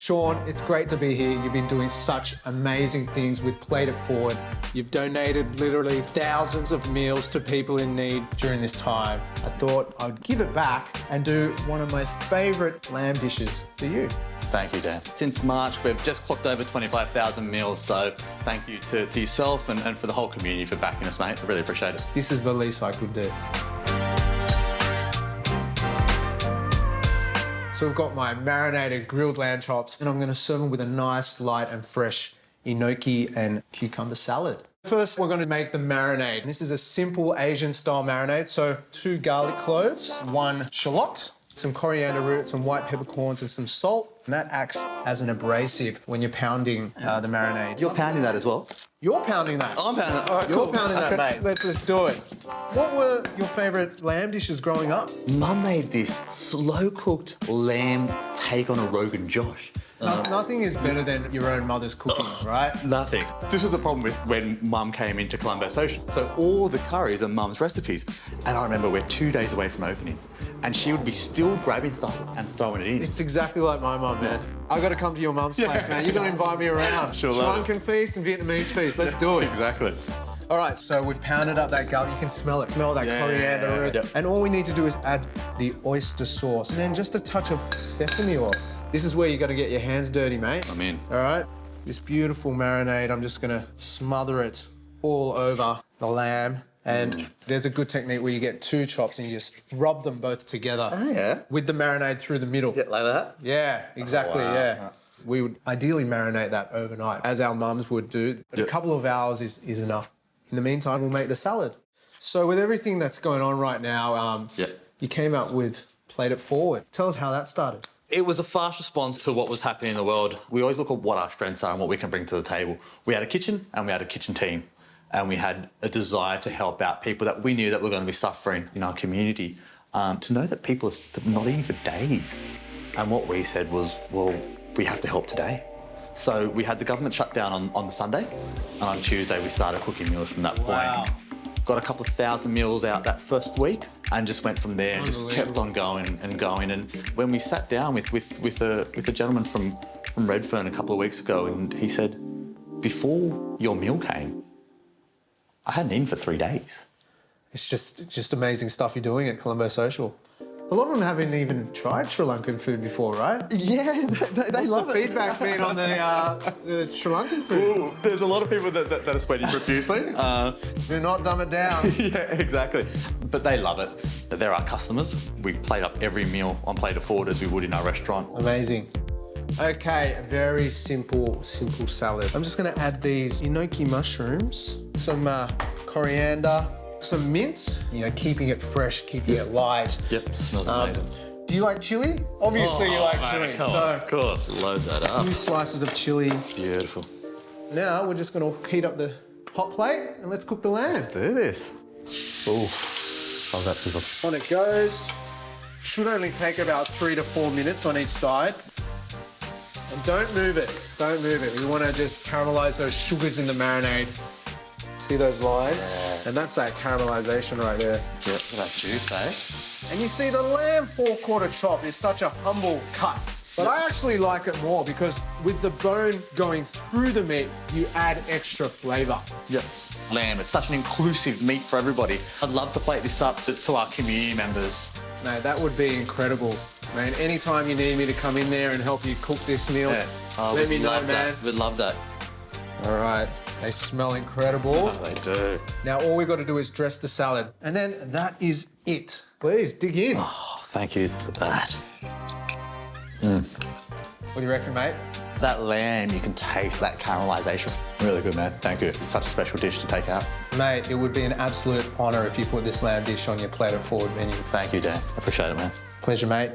Shaun, it's great to be here. You've been doing such amazing things with Plate It Forward. You've donated literally thousands of meals to people in need during this time. I thought I'd give it back and do one of my favourite lamb dishes for you. Thank you, Dan. Since March, we've just clocked over 25,000 meals, so thank you to yourself and for the whole community for backing us, mate. I really appreciate it. This is the least I could do. So we've got my marinated grilled lamb chops, and I'm going to serve them with a nice, light and fresh gnocchi and cucumber salad. First, we're going to make the marinade. This is a simple Asian-style marinade. So 2 garlic cloves, 1 shallot, some coriander root, some white peppercorns and some salt. And that acts as an abrasive when you're pounding the marinade. You're pounding that as well? You're pounding that. I'm pounding that. All right, You're cool. pounding that, mate. Let's do it. What were your favourite lamb dishes growing up? Mum made this slow-cooked lamb take on a Rogan Josh. Nothing is better than your own mother's cooking, right? Nothing. This was the problem with when Mum came into Colombo Social. So all the curries are Mum's recipes. And I remember we're 2 days away from opening, and she would be still grabbing stuff and throwing it in. It's exactly like my mum, man. I got to come to your mum's place, man. You're going to invite me around. Sure. Sri Lankan feast and Vietnamese feast. Let's do it. Exactly. All right, so we've pounded up that garlic. You can smell it. Smell that coriander root. Yep. And all we need to do is add the oyster sauce and then just a touch of sesame oil. This is where you got to get your hands dirty, mate. I'm in. All right. This beautiful marinade, I'm just going to smother it all over the lamb. And there's a good technique where you get 2 chops and you just rub them both together. Oh, yeah? With the marinade through the middle. Yeah, like that? Yeah, exactly, wow. yeah. We would ideally marinate that overnight, as our mums would do. But a couple of hours is enough. In the meantime, we'll make the salad. So with everything that's going on right now, you came up with Plate It Forward. Tell us how that started. It was a fast response to what was happening in the world. We always look at what our strengths are and what we can bring to the table. We had a kitchen and we had a kitchen team. And we had a desire to help out people that we knew that were going to be suffering in our community. To know that people are not eating for days. And what we said was, well, we have to help today. So we had the government shut down on the Sunday. And on Tuesday, we started cooking meals from that point. Wow. Got a couple of thousand meals out that first week and just went from there and just kept on going and going. And when we sat down with a gentleman from Redfern a couple of weeks ago, and he said, before your meal came, I hadn't eaten for 3 days. It's just amazing stuff you're doing at Colombo Social. A lot of them haven't even tried Sri Lankan food before, right? Yeah, they love the feedback been on the Sri Lankan food? Ooh, there's a lot of people that are sweating profusely. Do not dumb it down. Yeah, exactly. But they love it. They're our customers. We plate up every meal on Plate It Forward as we would in our restaurant. Amazing. Okay, a very simple salad. I'm just going to add these gnocchi mushrooms, some coriander, some mint, keeping it fresh, keeping it light. Yep, smells amazing. Do you like chili? Obviously you like chili. So, of course, load that up. 2 slices of chili. Beautiful. Now we're just going to heat up the hot plate and let's cook the lamb. Let's do this. Ooh, love that sizzle. On it goes. Should only take about 3 to 4 minutes on each side. And don't move it. Don't move it. We want to just caramelize those sugars in the marinade. See those lines? Yeah. And that's that caramelization right there. Yep, that juice, eh? And you see the lamb 4/4 chop is such a humble cut. But I actually like it more because with the bone going through the meat, you add extra flavour. Yes. Lamb, it's such an inclusive meat for everybody. I'd love to plate this up to our community members. Mate, that would be incredible. Man, anytime you need me to come in there and help you cook this meal, let me know, man. We'd love that. All right, they smell incredible. Oh, they do. Now all we got to do is dress the salad, and then that is it. Please, dig in. Oh, thank you for that. What do you reckon, mate? That lamb, you can taste that caramelization. Really good, man. Thank you. It's such a special dish to take out. Mate, it would be an absolute honour if you put this lamb dish on your Plate It Forward menu. Thank you, Dan. I appreciate it, man. Pleasure, mate.